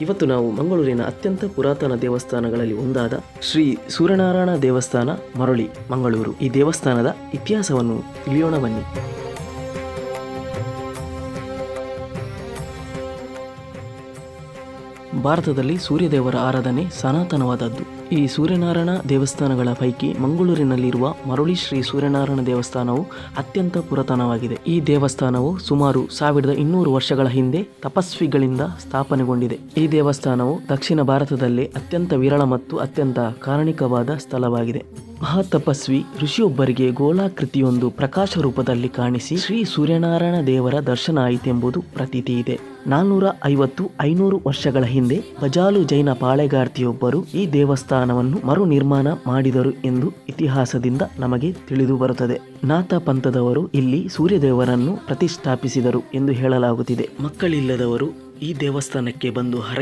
ಇವತ್ತು ನಾವು ಮಂಗಳೂರಿನ ಅತ್ಯಂತ ಪುರಾತನ ದೇವಸ್ಥಾನಗಳಲ್ಲಿ ಒಂದಾದ ಶ್ರೀ ಸೂರ್ಯನಾರಾಯಣ ದೇವಸ್ಥಾನ ಮರಳಿ ಮಂಗಳೂರು ಈ ದೇವಸ್ಥಾನದ ಇತಿಹಾಸವನ್ನು ತಿಳಿಯೋಣ ಬನ್ನಿ. ಭಾರತದಲ್ಲಿ ಸೂರ್ಯದೇವರ ಆರಾಧನೆ ಸನಾತನವಾದದ್ದು. ಈ ಸೂರ್ಯನಾರಾಯಣ ದೇವಸ್ಥಾನಗಳ ಪೈಕಿ ಮಂಗಳೂರಿನಲ್ಲಿರುವ ಮರಳಿ ಶ್ರೀ ಸೂರ್ಯನಾರಾಯಣ ದೇವಸ್ಥಾನವು ಅತ್ಯಂತ ಪುರಾತನವಾಗಿದೆ. ಈ ದೇವಸ್ಥಾನವು ಸುಮಾರು 1200 ವರ್ಷಗಳ ಹಿಂದೆ ತಪಸ್ವಿಗಳಿಂದ ಸ್ಥಾಪನೆಗೊಂಡಿದೆ. ಈ ದೇವಸ್ಥಾನವು ದಕ್ಷಿಣ ಭಾರತದಲ್ಲೇ ಅತ್ಯಂತ ವಿರಳ ಮತ್ತು ಅತ್ಯಂತ ಕಾರಣಿಕವಾದ ಸ್ಥಳವಾಗಿದೆ. ಮಹಾತಪಸ್ವಿ ಋಷಿಯೊಬ್ಬರಿಗೆ ಗೋಲಾಕೃತಿಯೊಂದು ಪ್ರಕಾಶ ರೂಪದಲ್ಲಿ ಕಾಣಿಸಿ ಶ್ರೀ ಸೂರ್ಯನಾರಾಯಣ ದೇವರ ದರ್ಶನ ಆಯಿತೆಂಬುದು ಪ್ರತೀತಿ ಇದೆ. 450-500 ವರ್ಷಗಳ ಹಿಂದೆ ಬಜಾಲು ಜೈನ ಪಾಳೆಗಾರ್ತಿಯೊಬ್ಬರು ಈ ದೇವಸ್ಥಾನವನ್ನು ಮರು ನಿರ್ಮಾಣ ಮಾಡಿದರು ಎಂದು ಇತಿಹಾಸದಿಂದ ನಮಗೆ ತಿಳಿದು ಬರುತ್ತದೆ. ನಾಥ ಪಂಥದವರು ಇಲ್ಲಿ ಸೂರ್ಯದೇವರನ್ನು ಪ್ರತಿಷ್ಠಾಪಿಸಿದರು ಎಂದು ಹೇಳಲಾಗುತ್ತಿದೆ. ಮಕ್ಕಳಿಲ್ಲದವರು ಈ ದೇವಸ್ಥಾನಕ್ಕೆ ಬಂದು ಹರಕೆ